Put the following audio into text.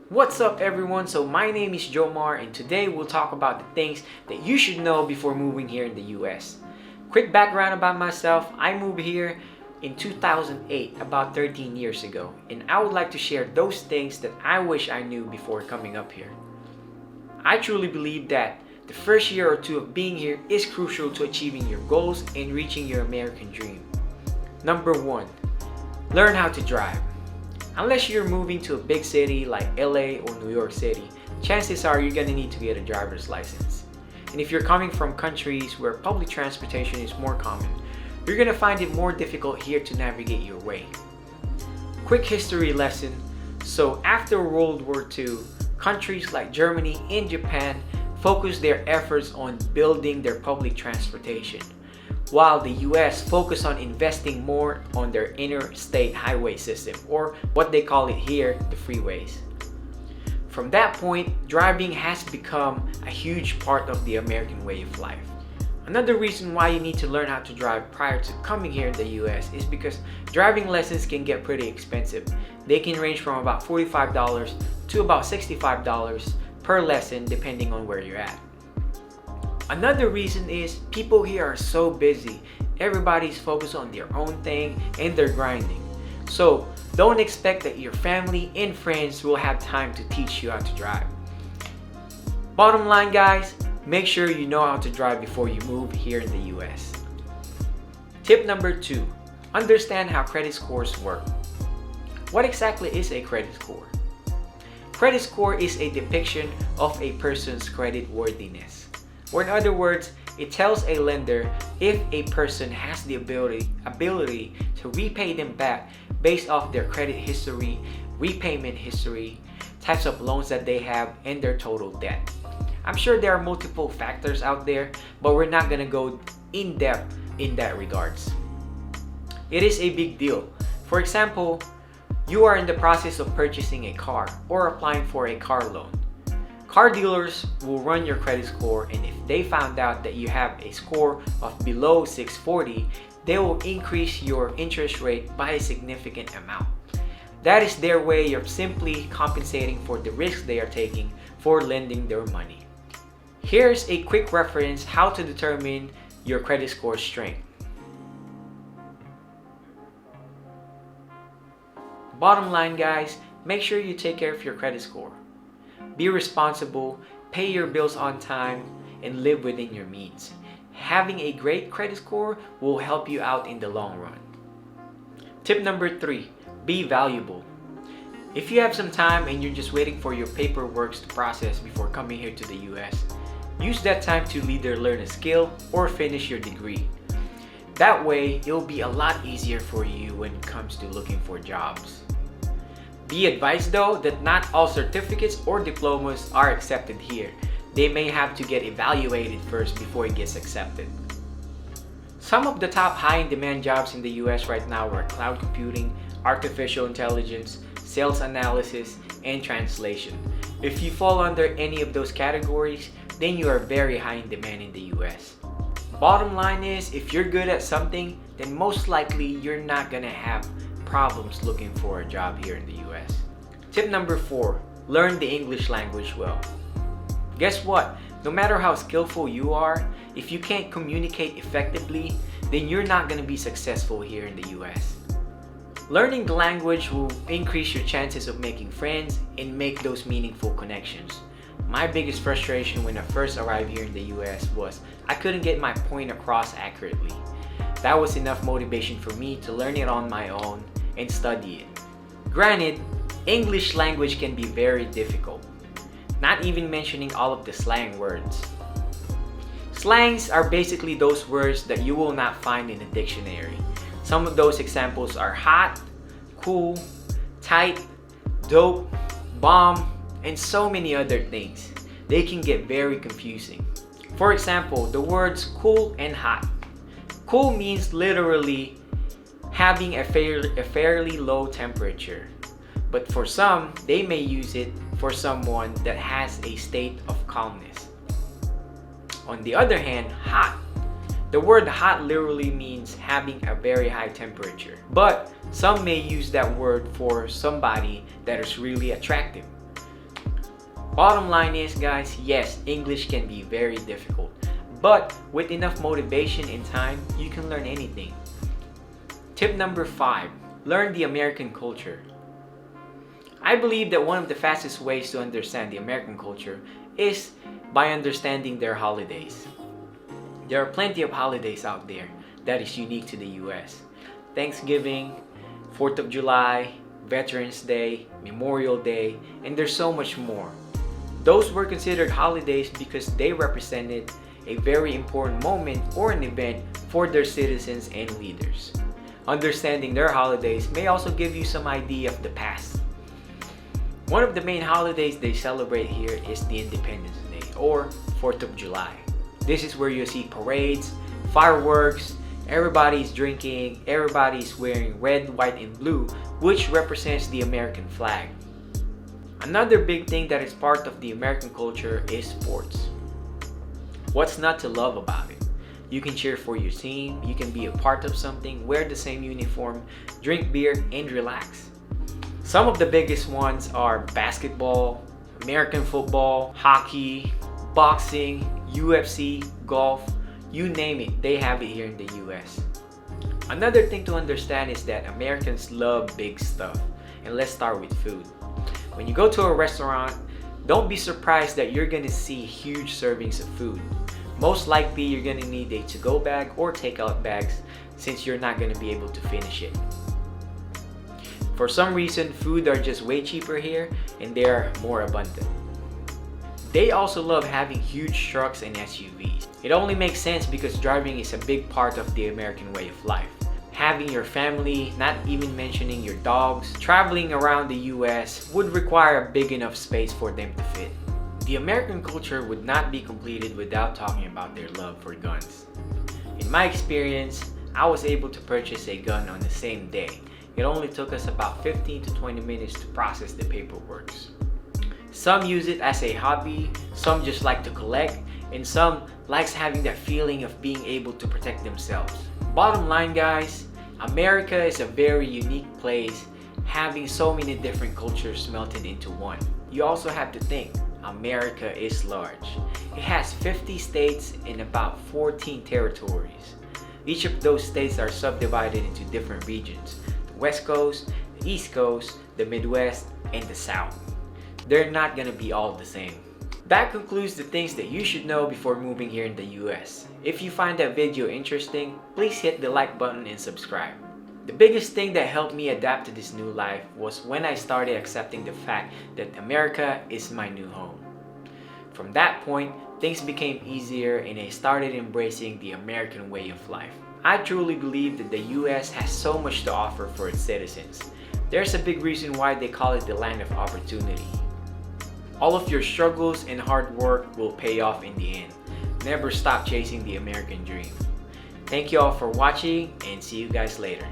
What's up everyone? So my name is Jomar and today we'll talk about the things that you should know before moving here in the US. Quick background about myself, I moved here in 2008, about 13 years ago, and I would like to share those things that I wish I knew before coming up here. I truly believe that the first year or two of being here is crucial to achieving your goals and reaching your American dream. Number 1, learn how to drive. Unless you're moving to a big city like LA or New York City, chances are you're gonna need to get a driver's license. And if you're coming from countries where public transportation is more common, you're gonna find it more difficult here to navigate your way. Quick history lesson. So after World War II, countries like Germany and Japan focused their efforts on building their public transportation, while the US focused on investing more on their interstate highway system, or what they call it here, the freeways. From that point, driving has become a huge part of the American way of life. Another reason why you need to learn how to drive prior to coming here in the US is because driving lessons can get pretty expensive. They can range from about $45 to about $65 per lesson depending on where you're at. Another reason is people here are so busy. Everybody's focused on their own thing and they're grinding. So don't expect that your family and friends will have time to teach you how to drive. Bottom line guys, make sure you know how to drive before you move here in the US. Tip number 2, understand how credit scores work. What exactly is a credit score? Credit score is a depiction of a person's credit worthiness. Or in other words, it tells a lender if a person has the ability to repay them back based off their credit history, repayment history, types of loans that they have, and their total debt. I'm sure there are multiple factors out there, but we're not gonna go in depth in that regards. It is a big deal. For example, you are in the process of purchasing a car or applying for a car loan. Car dealers will run your credit score, and if they found out that you have a score of below 640, they will increase your interest rate by a significant amount. That is their way of simply compensating for the risks they are taking for lending their money. Here's a quick reference how to determine your credit score strength. Bottom line guys, make sure you take care of your credit score. Be responsible, pay your bills on time, and live within your means. Having a great credit score will help you out in the long run. Tip number 3, be valuable. If you have some time and you're just waiting for your paperwork to process before coming here to the US, use that time to either learn a skill or finish your degree. That way, it'll be a lot easier for you when it comes to looking for jobs. Be advised though that not all certificates or diplomas are accepted here. They may have to get evaluated first before it gets accepted. Some of the top high in demand jobs in the US right now are cloud computing, artificial intelligence, sales analysis, and translation. If you fall under any of those categories, then you are very high in demand in the US. Bottom line is, if you're good at something, then most likely you're not gonna have problems looking for a job here in the US. Tip number 4, learn the English language well. Guess what? No matter how skillful you are, if you can't communicate effectively, then you're not going to be successful here in the US. Learning the language will increase your chances of making friends and make those meaningful connections. My biggest frustration when I first arrived here in the US was I couldn't get my point across accurately. That was enough motivation for me to learn it on my own and study it. Granted, English language can be very difficult, not even mentioning all of the slang words. Slangs are basically those words that you will not find in a dictionary. Some of those examples are hot, cool, tight, dope, bomb, and so many other things. They can get very confusing. For example, the words cool and hot. Cool means literally having a fairly low temperature. But for some, they may use it for someone that has a state of calmness. On the other hand, hot. The word hot literally means having a very high temperature. But some may use that word for somebody that is really attractive. Bottom line is, guys, yes, English can be very difficult, but with enough motivation and time, you can learn anything. Tip number 5, learn the American culture. I believe that one of the fastest ways to understand the American culture is by understanding their holidays. There are plenty of holidays out there that is unique to the US. Thanksgiving, 4th of July, Veterans Day, Memorial Day, and there's so much more. Those were considered holidays because they represented a very important moment or an event for their citizens and leaders. Understanding their holidays may also give you some idea of the past. One of the main holidays they celebrate here is the Independence Day or 4th of July. This is where you see parades, fireworks, everybody's drinking, everybody's wearing red, white, and blue, which represents the American flag. Another big thing that is part of the American culture is sports. What's not to love about it? You can cheer for your team, you can be a part of something, wear the same uniform, drink beer, and relax. Some of the biggest ones are basketball, American football, hockey, boxing, UFC, golf, you name it, they have it here in the US. Another thing to understand is that Americans love big stuff. And let's start with food. When you go to a restaurant, don't be surprised that you're gonna see huge servings of food. Most likely you're gonna need a to-go bag or takeout bags since you're not gonna be able to finish it. For some reason, food are just way cheaper here and they are more abundant. They also love having huge trucks and SUVs. It only makes sense because driving is a big part of the American way of life. Having your family, not even mentioning your dogs, traveling around the US would require a big enough space for them to fit. The American culture would not be completed without talking about their love for guns. In my experience, I was able to purchase a gun on the same day. It only took us about 15 to 20 minutes to process the paperwork. Some use it as a hobby, some just like to collect, and some likes having that feeling of being able to protect themselves. Bottom line, guys, America is a very unique place, having so many different cultures melted into one. You also have to think, America is large. It has 50 states and about 14 territories. Each of those states are subdivided into different regions: the West Coast, the East Coast, the Midwest, and the South. They're not gonna be all the same. That concludes the things that you should know before moving here in the US. If you find that video interesting, please hit the like button and subscribe. The biggest thing that helped me adapt to this new life was when I started accepting the fact that America is my new home. From that point, things became easier and I started embracing the American way of life. I truly believe that the US has so much to offer for its citizens. There's a big reason why they call it the land of opportunity. All of your struggles and hard work will pay off in the end. Never stop chasing the American dream. Thank you all for watching and see you guys later.